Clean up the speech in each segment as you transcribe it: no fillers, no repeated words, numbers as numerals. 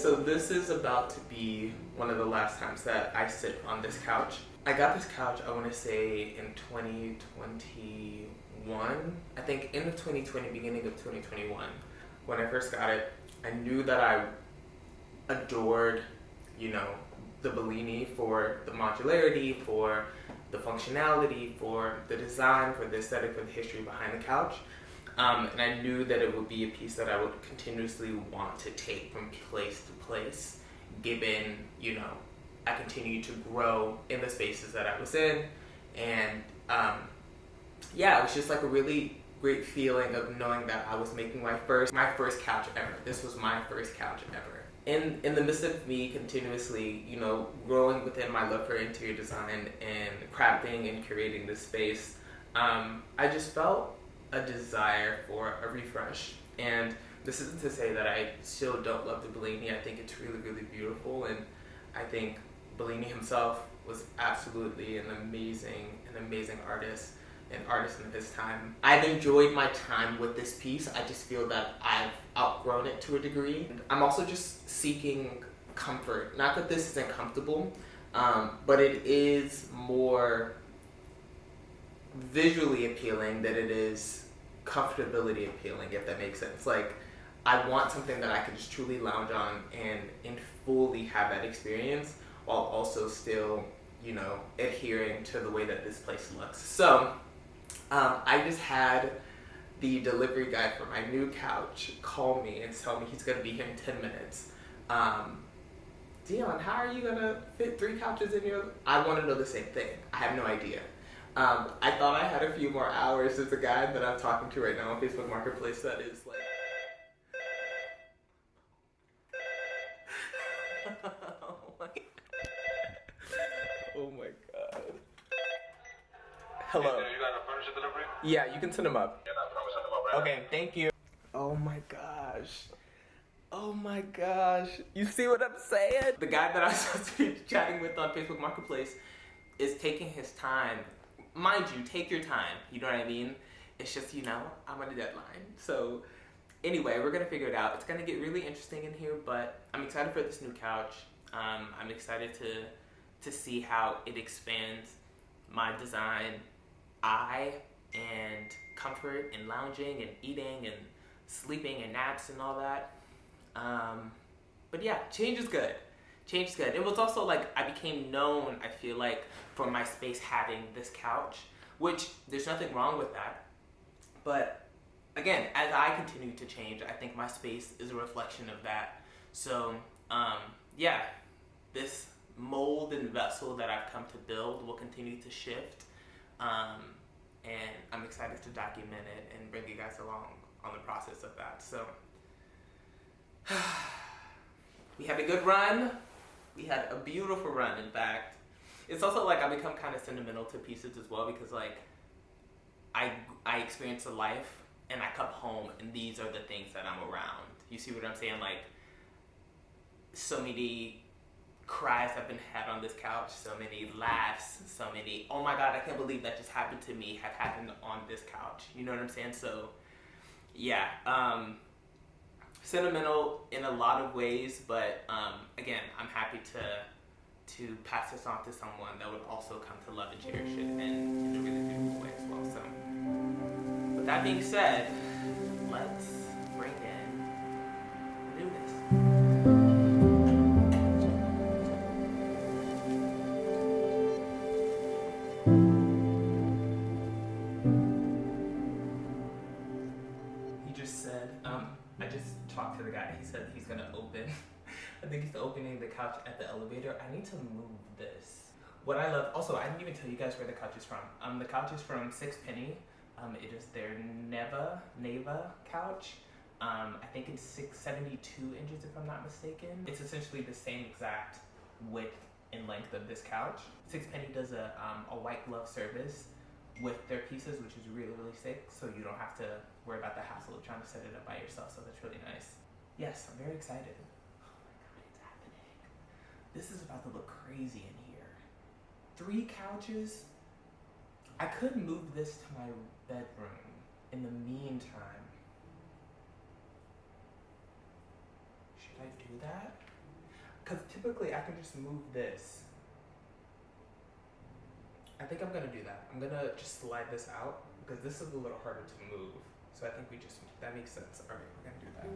So this is about to be one of the last times that I sit on this couch. I got this couch, I want to say, in 2021. I think end of 2020, beginning of 2021. When I first got it, I knew that I adored, the Bellini for the modularity, for the functionality, for the design, for the aesthetic, for the history behind the couch. And I knew that it would be a piece that I would continuously want to take from place to place, given, I continued to grow in the spaces that I was in. And it was just like a really great feeling of knowing that I was making my first couch ever. This was my first couch ever. In the midst of me continuously, growing within my love for interior design and crafting and curating this space, I just felt a desire for a refresh. And this isn't to say that I still don't love the Bellini. I think it's really, really beautiful, and I think Bellini himself was absolutely an amazing artist, an artist in his time. I've enjoyed my time with this piece. I just feel that I've outgrown it to a degree. I'm also just seeking comfort. Not that this isn't comfortable, but it is more visually appealing than it is comfortability appealing, if that makes sense. Like, I want something that I can just truly lounge on and fully have that experience while also still, adhering to the way that this place looks. So, I just had the delivery guy for my new couch call me and tell me he's gonna be here in 10 minutes. Deon, how are you gonna fit 3 couches in your... I wanna know the same thing. I have no idea. I thought I had a few more hours. There's a guy that I'm talking to right now on Facebook Marketplace that is like... Oh my god. Hello. Hey, you got a furniture delivery? Yeah, you can send them up. Yeah, no, probably send them up right Okay, thank you. Oh my gosh. Oh my gosh. You see what I'm saying? The guy that I was supposed to be chatting with on Facebook Marketplace is taking his time. Mind you, take your time. You know what I mean? It's just, I'm on a deadline. So anyway, we're going to figure it out. It's going to get really interesting in here, but I'm excited for this new couch. I'm excited to see how it expands my design eye and comfort and lounging and eating and sleeping and naps and all that. But yeah, change is good. Change is good. It was also like I became known, I feel like, for my space having this couch, which there's nothing wrong with that. But again, as I continue to change, I think my space is a reflection of that. So this mold and vessel that I've come to build will continue to shift. And I'm excited to document it and bring you guys along on the process of that. So we had a good run. We had a beautiful run, in fact. It's also like I become kind of sentimental to pieces as well, because like I experience a life and I come home and these are the things that I'm around. You see what I'm saying? Like, so many cries have been had on this couch, so many laughs, so many, oh my god, I can't believe that just happened to me, have happened on this couch. You know what I'm saying? So yeah, sentimental in a lot of ways, but again, I'm happy to pass this on to someone that would also come to love and cherish it in a really beautiful way as well. So with that being said, let's bring in newness. He just said, I just talked to the guy. He said he's gonna open. I think he's opening the couch at the elevator. I need to move this. What I love, also, I didn't even tell you guys where the couch is from. The couch is from Sixpenny. It is their Neva couch. I think it's 672 inches if I'm not mistaken. It's essentially the same exact width and length of this couch. Sixpenny does a white glove service with their pieces, which is really, really sick. So you don't have to worry about the hassle of trying to set it up by yourself. So that's really nice. Yes, I'm very excited. This is about to look crazy in here. 3 couches. I could move this to my bedroom in the meantime. Should I do that? because typically I can just move this. I think I'm gonna do that. I'm gonna just slide this out because this is a little harder to move. So I think that makes sense. All right, we're gonna do that.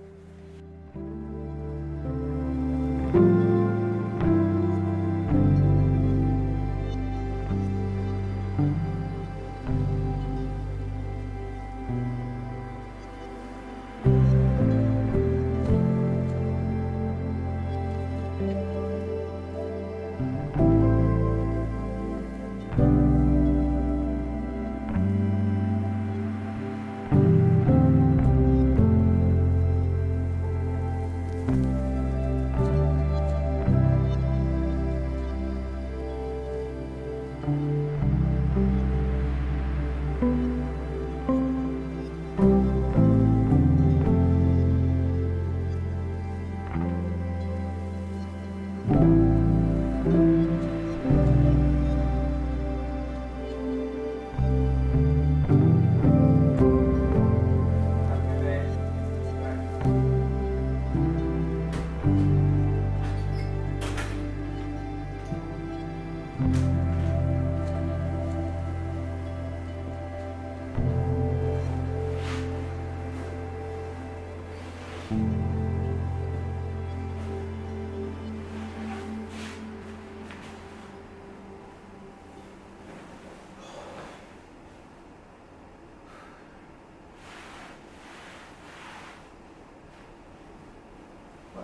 Wow.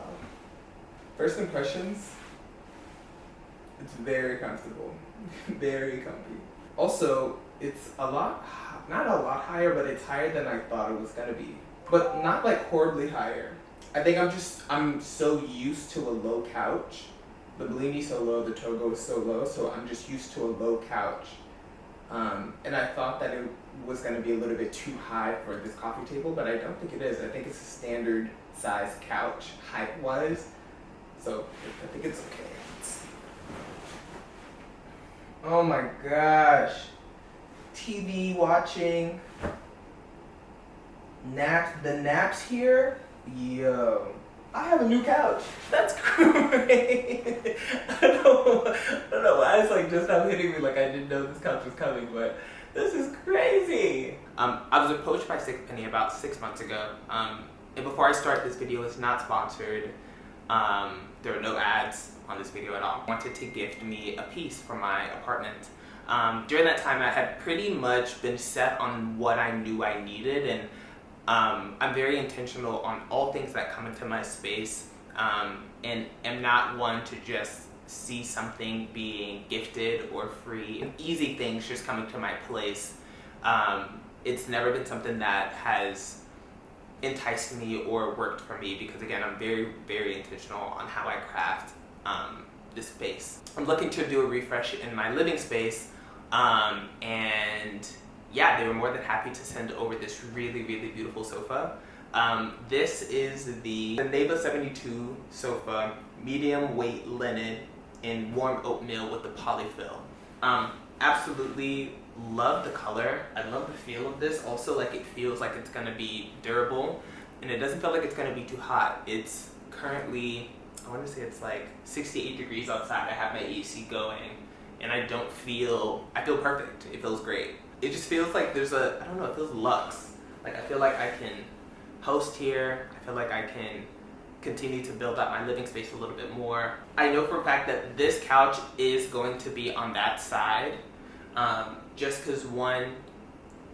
First impressions, it's very comfortable, very comfy. Also, it's not a lot higher, but it's higher than I thought it was gonna be. But not like horribly higher. I think I'm so used to a low couch. The Bellini's so low, the Togo is so low, so I'm just used to a low couch. And I thought that it was gonna be a little bit too high for this coffee table, but I don't think it is. I think it's a standard size couch, height-wise. So I think it's okay. Oh my gosh. TV watching. The naps here. Yo. I have a new couch. That's great. I don't know why it's like just now hitting me like I didn't know this couch was coming, but this is crazy. I was approached by Sixpenny about 6 months ago. And before I start, this video is not sponsored. There are no ads on this video at all. Wanted to gift me a piece for my apartment. During that time, I had pretty much been set on what I knew I needed, and I'm very intentional on all things that come into my space, and am not one to just see something being gifted or free. Easy things just coming to my place. It's never been something that has enticed me or worked for me because, again, I'm very, very intentional on how I craft this space. I'm looking to do a refresh in my living space, and yeah, they were more than happy to send over this really, really beautiful sofa. This is the Neva 72 sofa, medium weight linen in warm oatmeal with the polyfill. Absolutely love the color. I love the feel of this. Also, like, it feels like it's gonna be durable, and it doesn't feel like it's gonna be too hot. It's currently, I want to say it's like 68 degrees outside. I have my AC going, and I feel perfect. It feels great. It just feels like there's I don't know, it feels luxe. Like, I feel like I can host here. I feel like I can continue to build out my living space a little bit more. I know for a fact that this couch is going to be on that side, just because, one,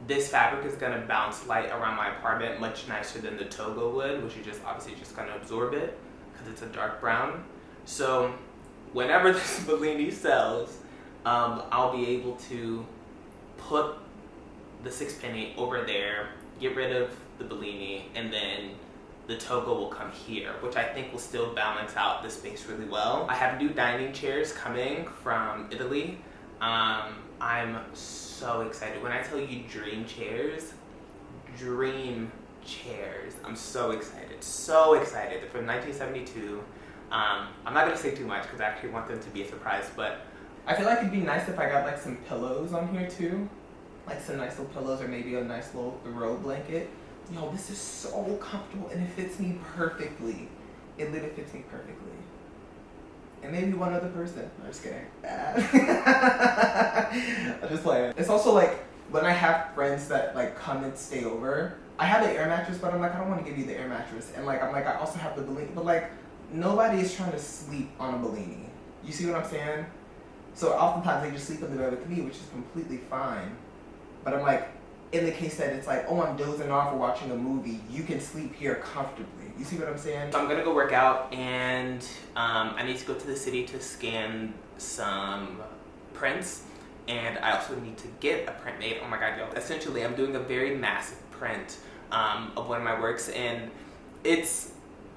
this fabric is gonna bounce light around my apartment much nicer than the Togo would, which is just obviously just gonna absorb it because it's a dark brown. So whenever this Bellini sells, I'll be able to put the Sixpenny over there, get rid of the Bellini, and then the Togo will come here, which I think will still balance out the space really well. I have new dining chairs coming from Italy. I'm so excited. When I tell you dream chairs, I'm so excited, so excited. They're from 1972. I'm not gonna say too much because I actually want them to be a surprise, but I feel like it'd be nice if I got like some pillows on here too. Like some nice little pillows or maybe a nice little throw blanket. Yo, this is so comfortable and it fits me perfectly. It literally fits me perfectly. And maybe one other person. I'm just kidding. I'm just playing. It's also like when I have friends that like come and stay over, I have an air mattress, but I'm like, I don't want to give you the air mattress. And like, I'm like, I also have the Bellini, but like, nobody is trying to sleep on a Bellini. You see what I'm saying? So oftentimes they just sleep in the bed with me, which is completely fine. But I'm like, in the case that it's like, oh, I'm dozing off or watching a movie, you can sleep here comfortably. You see what I'm saying? So I'm gonna go work out, and I need to go to the city to scan some prints, and I also need to get a print made. Oh my god, yo. Essentially, I'm doing a very massive print of one of my works, and it's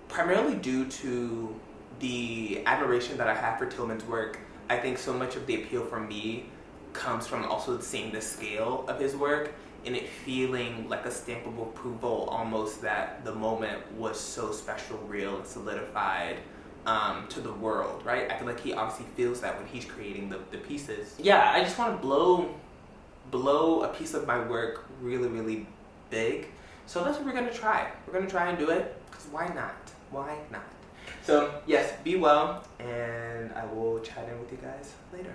primarily due to the admiration that I have for Tillman's work. I think so much of the appeal for me comes from also seeing the scale of his work and it feeling like a stamp of approval, almost that the moment was so special, real, and solidified to the world, right? I feel like he obviously feels that when he's creating the pieces. Yeah, I just want to blow a piece of my work really, really big. So that's what we're gonna try. We're gonna try and do it, because why not? Why not? So yes, be well, and I will chat in with you guys later.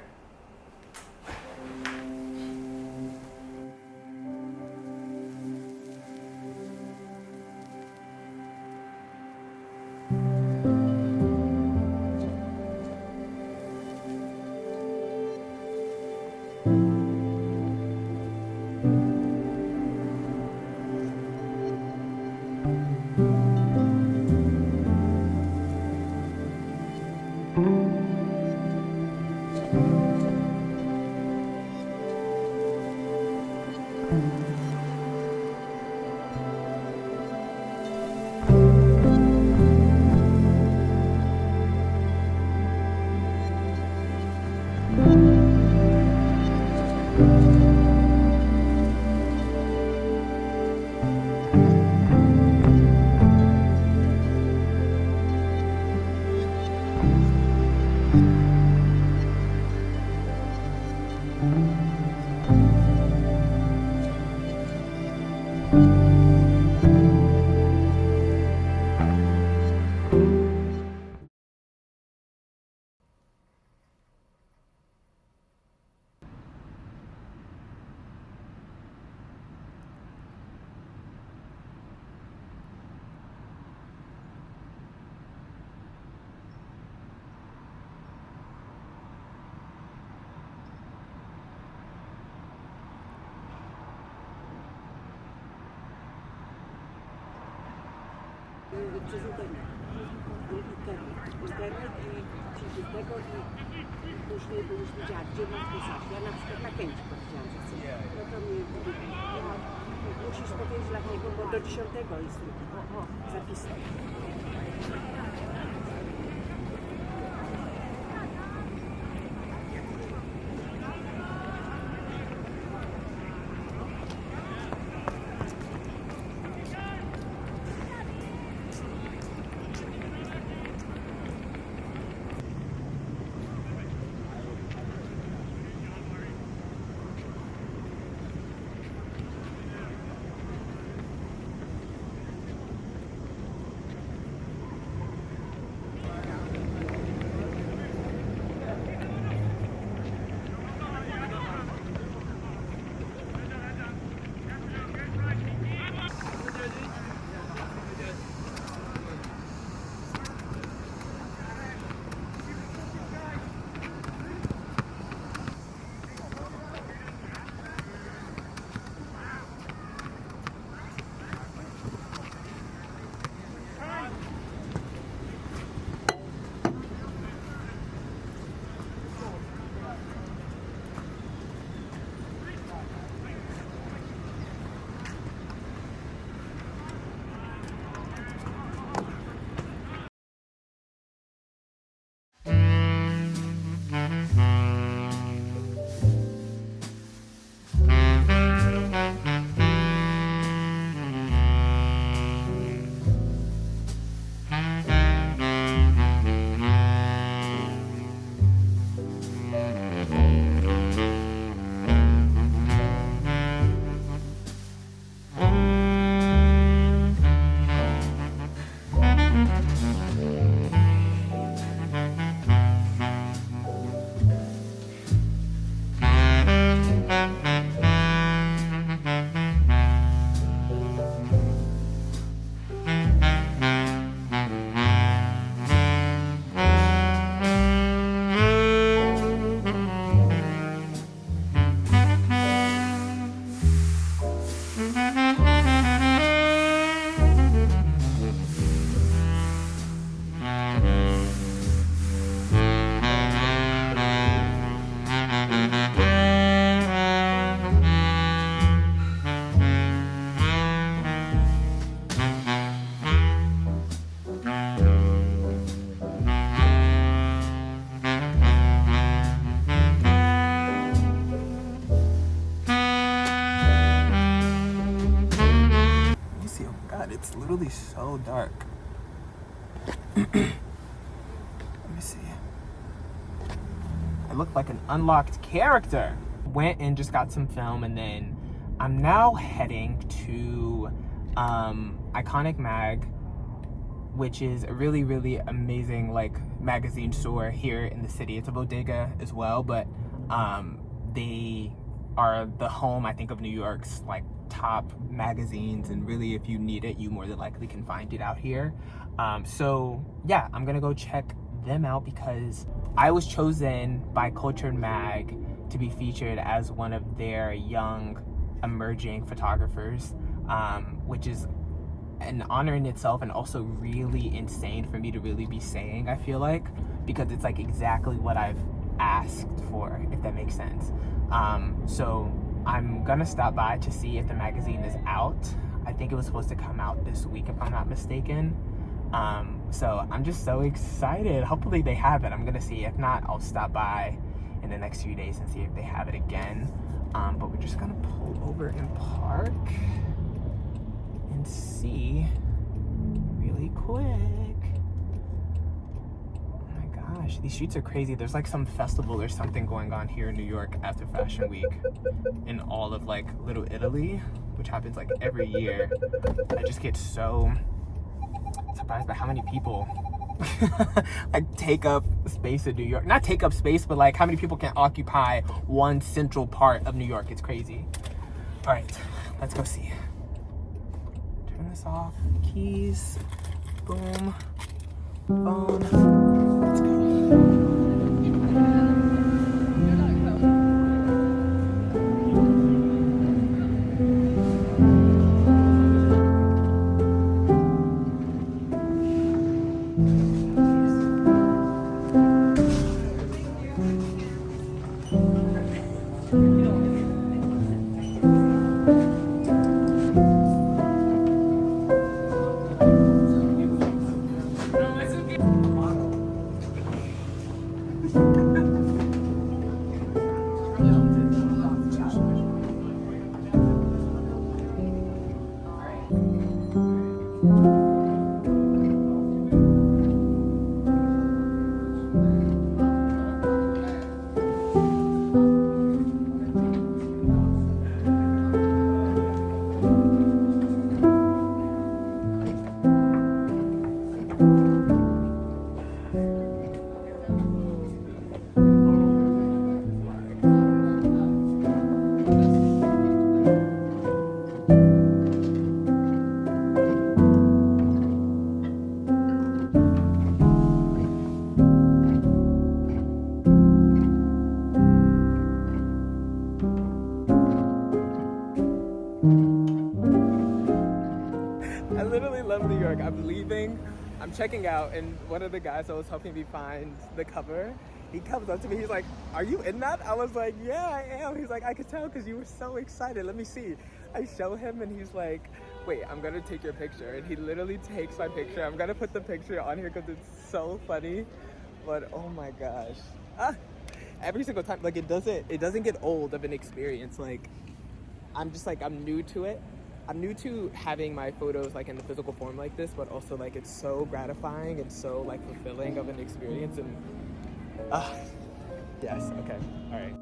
Przez internet. Internet i coś tego i później byliśmy dziać, gdzie masz pisać. Ja na przykład na Kęcie powiedziałam, że chcę. No to mi musisz powiedzieć dla niego, bo do 10 jest zapisane. literally so dark. Let me see. I look like an unlocked character. Went and just got some film, and then I'm now heading to Iconic Mag, which is a really, really amazing like magazine store here in the city. It's a bodega as well, but they are the home, I think, of New York's like top magazines, and really if you need it, you more than likely can find it out here. So yeah, I'm gonna go check them out because I was chosen by Cultured Mag to be featured as one of their young emerging photographers, which is an honor in itself, and also really insane for me to really be saying, I feel like, because it's like exactly what I've asked for, if that makes sense. So I'm gonna stop by to see if the magazine is out. I think it was supposed to come out this week if I'm not mistaken. So I'm just so excited. Hopefully they have it. I'm gonna see. If not, I'll stop by in the next few days and see if they have it again. But we're just gonna pull over and park and see really quick. Oh my gosh, these streets are crazy. There's like some festival or something going on here in New York after Fashion Week in all of like Little Italy, which happens like every year. I just get so surprised by how many people like take up space in New York. Not take up space, but like how many people can occupy one central part of New York. It's crazy. All right, let's go see. Turn this off. Keys. Boom. Phone. Let's go. I literally love New York. I'm leaving, I'm checking out, and one of the guys that was helping me find the cover, he comes up to me, he's like, "Are you in that?" I was like, "Yeah, I am." He's like, "I could tell because you were so excited. Let me see." I show him and he's like, "Wait, I'm gonna take your picture." And he literally takes my picture. I'm gonna put the picture on here because it's so funny. But oh my gosh. Every single time, like it doesn't get old of an experience. Like I'm new to it. I'm new to having my photos like in the physical form like this, but also like it's so gratifying and so like fulfilling of an experience. And yes, okay, all right.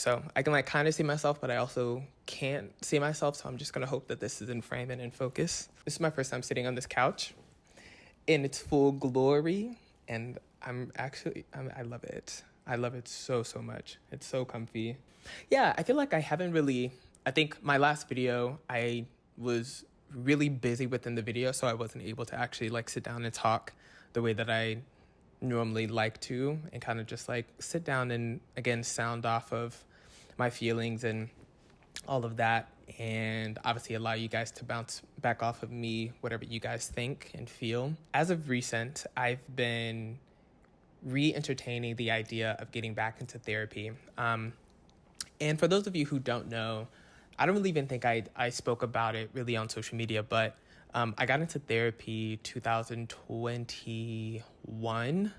So I can like kind of see myself, but I also can't see myself. So I'm just going to hope that this is in frame and in focus. This is my first time sitting on this couch in its full glory. And I love it. I love it so, so much. It's so comfy. Yeah, I feel like I think my last video, I was really busy within the video. So I wasn't able to actually like sit down and talk the way that I normally like to, and kind of just like sit down and again sound off of my feelings and all of that, and obviously allow you guys to bounce back off of me whatever you guys think and feel. As of recent, I've been re-entertaining the idea of getting back into therapy, and for those of you who don't know, I don't really even think I spoke about it really on social media, but I got into therapy 2021.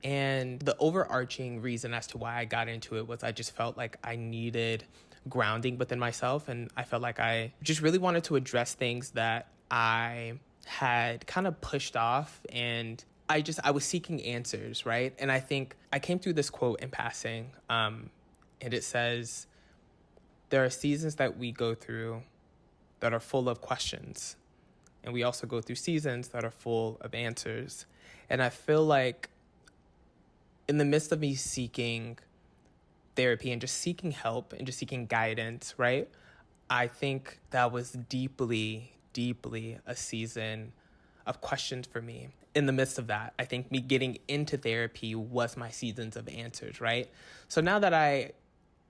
And the overarching reason as to why I got into it was I just felt like I needed grounding within myself. And I felt like I just really wanted to address things that I had kind of pushed off. And I was seeking answers, right? And I think I came through this quote in passing. And it says, there are seasons that we go through that are full of questions. And we also go through seasons that are full of answers. And I feel like in the midst of me seeking therapy and just seeking help and just seeking guidance, right? I think that was deeply, deeply a season of questions for me. In the midst of that, I think me getting into therapy was my seasons of answers, right? So now that I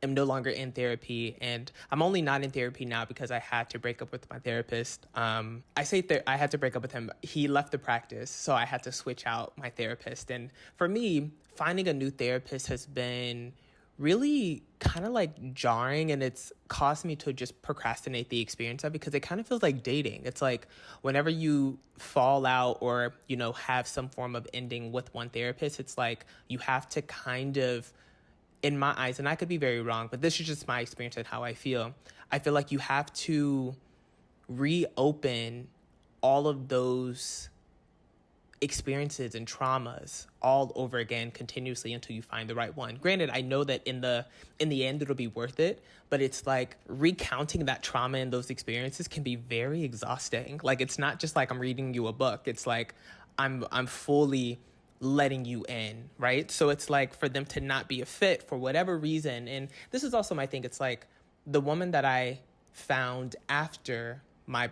am no longer in therapy, and I'm only not in therapy now because I had to break up with my therapist. I had to break up with him. He left the practice, so I had to switch out my therapist. And for me, finding a new therapist has been really kind of like jarring, and it's caused me to just procrastinate the experience of it because it kind of feels like dating. It's like whenever you fall out or, have some form of ending with one therapist, it's like you have to kind of, in my eyes, and I could be very wrong, but this is just my experience and how I feel like you have to reopen all of those experiences and traumas all over again continuously until you find the right one. Granted, I know that in the end it'll be worth it, but it's like recounting that trauma and those experiences can be very exhausting. Like, it's not just like I'm reading you a book. It's like I'm fully letting you in, right? So it's like for them to not be a fit for whatever reason. And this is also my thing. It's like the woman that I found after my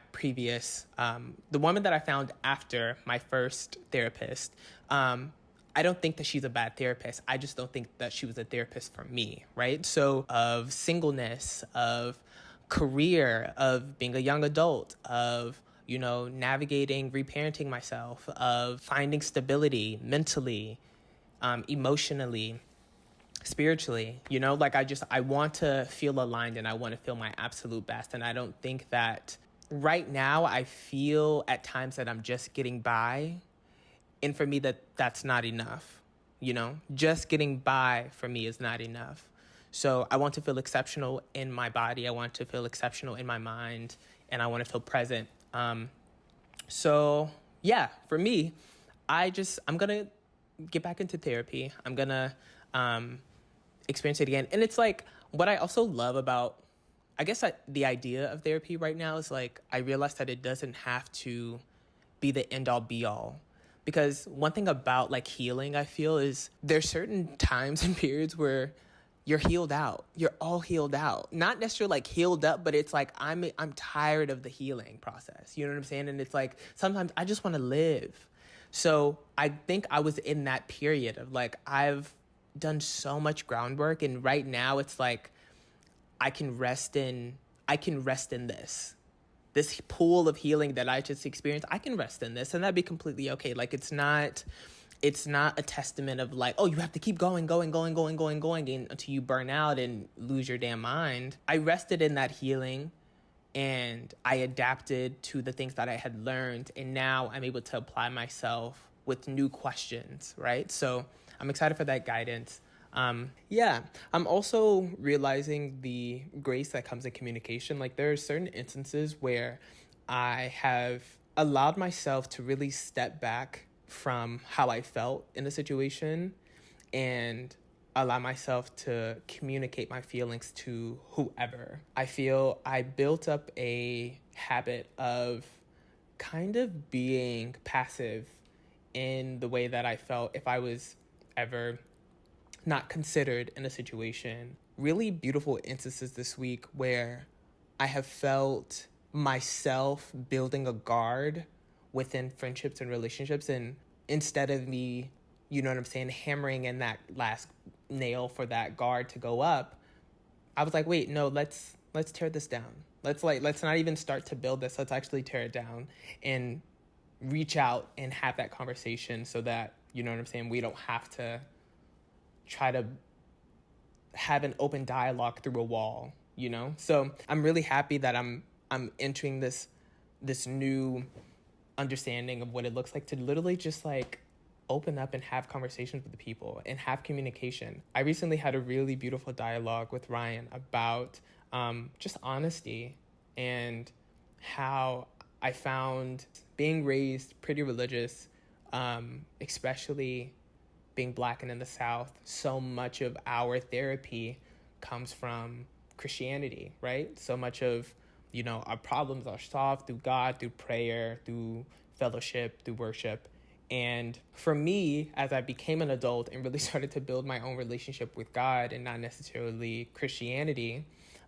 first therapist, I don't think that she's a bad therapist. I just don't think that she was a therapist for me, right? So of singleness, of career, of being a young adult, of navigating, reparenting myself, of finding stability mentally, emotionally, spiritually, I want to feel aligned and I want to feel my absolute best. And I don't think that right now I feel at times that I'm just getting by. And for me, that's not enough, just getting by for me is not enough. So I want to feel exceptional in my body. I want to feel exceptional in my mind, and I want to feel present. So yeah, for me, I'm going to get back into therapy. I'm going to, experience it again. And it's like, what I also love about, I guess the idea of therapy right now is like, I realized that it doesn't have to be the end all be all. Because one thing about like healing, I feel, is there's certain times and periods where you're healed out. You're all healed out. Not necessarily like healed up, but it's like I'm tired of the healing process. You know what I'm saying? And it's like sometimes I just want to live. So I think I was in that period of like, I've done so much groundwork, and right now it's like I can rest in this pool of healing that I just experienced. I can rest in this, and that'd be completely okay. Like it's not a testament of like, oh, you have to keep going until you burn out and lose your damn mind. I rested in that healing, and I adapted to the things that I had learned, and now I'm able to apply myself with new questions, right? So I'm excited for that guidance. I'm also realizing the grace that comes in communication. Like there are certain instances where I have allowed myself to really step back from how I felt in a situation and allow myself to communicate my feelings to whoever. I feel I built up a habit of kind of being passive in the way that I felt if I was ever not considered in a situation. Really beautiful instances this week where I have felt myself building a guard within friendships and relationships, and instead of me, you know what I'm saying, hammering in that last nail for that guard to go up, I was like, wait, no, let's tear this down. Let's not even start to build this. Let's actually tear it down and reach out and have that conversation so that, you know what I'm saying, we don't have to try to have an open dialogue through a wall, you know? So I'm really happy that I'm entering this new understanding of what it looks like to literally just like open up and have conversations with the people and have communication. I recently had a really beautiful dialogue with Ryan about just honesty and how I found being raised pretty religious, especially being Black and in the South, so much of our therapy comes from Christianity, right? So much of, you know, our problems are solved through God, through prayer, through fellowship, through worship. And for me, as I became an adult and really started to build my own relationship with God and not necessarily Christianity,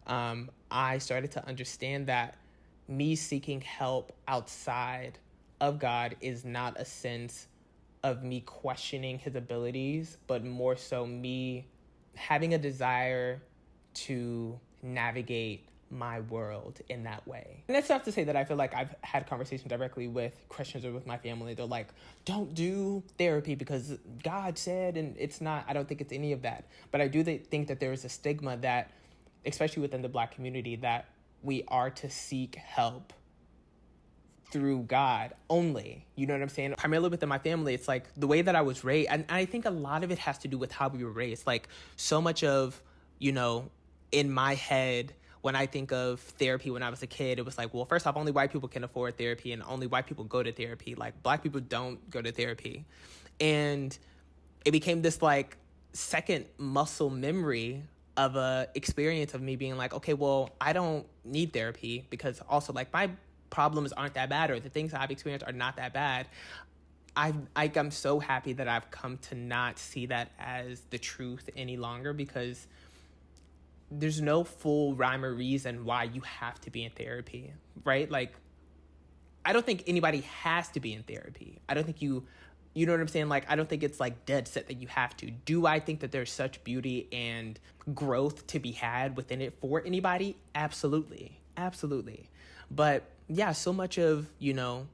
I started to understand that me seeking help outside of God is not a sense of me questioning his abilities, but more so me having a desire to navigate my world in that way. And that's not to say that I feel like I've had conversations directly with Christians or with my family. They're like, don't do therapy because God said, and it's not, I don't think it's any of that. But I do think that there is a stigma that, especially within the Black community, that we are to seek help through God only. You know what I'm saying? Primarily within my family, it's like the way that I was raised. And I think a lot of it has to do with how we were raised. Like so much of, you know, in my head, when I think of therapy when I was a kid, it was like, well, first off, only white people can afford therapy and only white people go to therapy. Like Black people don't go to therapy. And it became this like second muscle memory of a experience of me being like, okay, well, I don't need therapy because also like my problems aren't that bad, or the things I've experienced are not that bad. I'm so happy that I've come to not see that as the truth any longer, because there's no full rhyme or reason why you have to be in therapy, right? Like, I don't think anybody has to be in therapy. I don't think you know what I'm saying? Like, I don't think it's like dead set that you have to. Do I think that there's such beauty and growth to be had within it for anybody? Absolutely. Absolutely. But yeah, so much of, you know,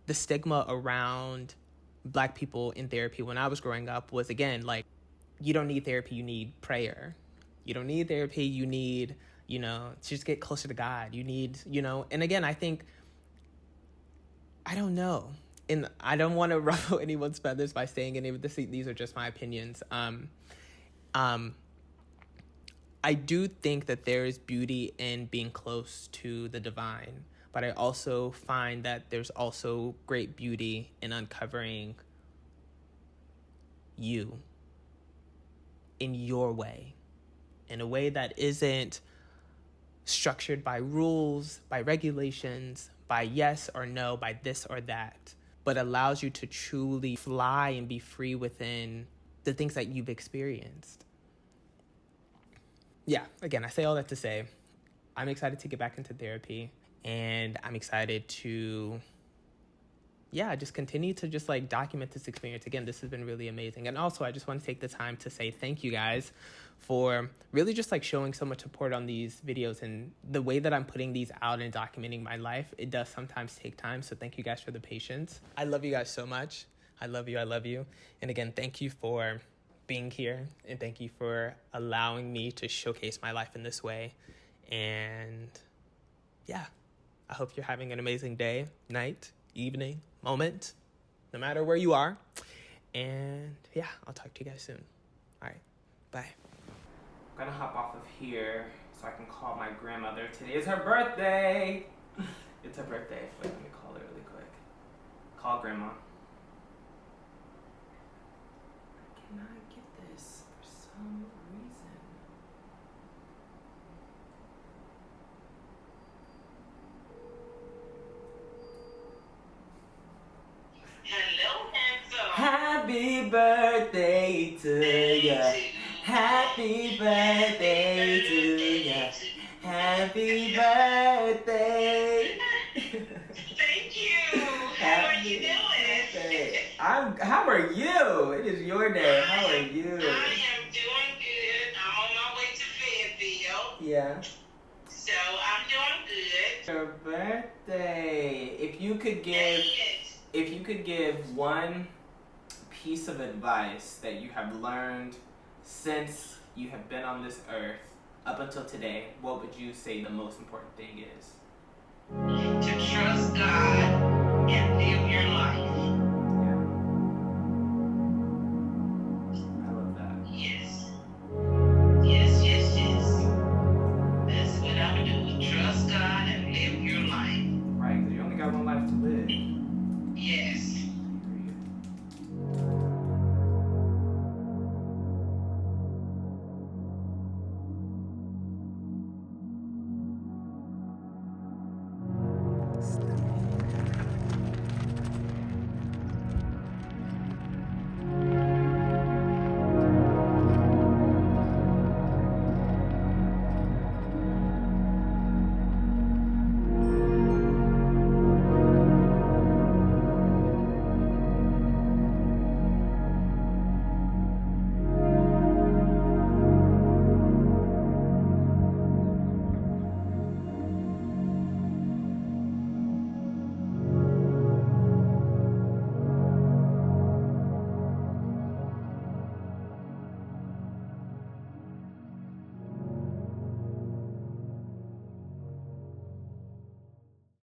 the stigma around Black people in therapy when I was growing up was, again, like, you don't need therapy, you need prayer. You don't need therapy, you need, you know, to just get closer to God. You need, you know, and again, I think, I don't know. And I don't want to ruffle anyone's feathers by saying any of this. These are just my opinions. I do think that there is beauty in being close to the divine, but I also find that there's also great beauty in uncovering you in your way, in a way that isn't structured by rules, by regulations, by yes or no, by this or that, but allows you to truly fly and be free within the things that you've experienced. Yeah, again, I say all that to say, I'm excited to get back into therapy, and I'm excited to, just continue to just like document this experience. Again, this has been really amazing. And also, I just want to take the time to say thank you guys for really just like showing so much support on these videos, and the way that I'm putting these out and documenting my life. It does sometimes take time. So thank you guys for the patience. I love you guys so much. I love you. I love you. And again, thank you for being here, and thank you for allowing me to showcase my life in this way. And yeah, I hope you're having an amazing day, night, evening, moment, no matter where you are. And yeah, I'll talk to you guys soon. All right, bye. I'm gonna hop off of here so I can call my grandmother. Today is her birthday. It's her birthday. Wait, let me call her really quick. Call grandma. I cannot get this for some some reason. Hello, handsome. Happy birthday to ya. Happy birthday to ya. Happy birthday. Thank you. How are you doing? How are you? It is your day. How are you? I am doing good. I'm on my way to Fayetteville. Yeah. So I'm doing good. Your birthday. If you could give one piece of advice that you have learned since you have been on this earth up until today, what would you say the most important thing is? To trust God and live your life.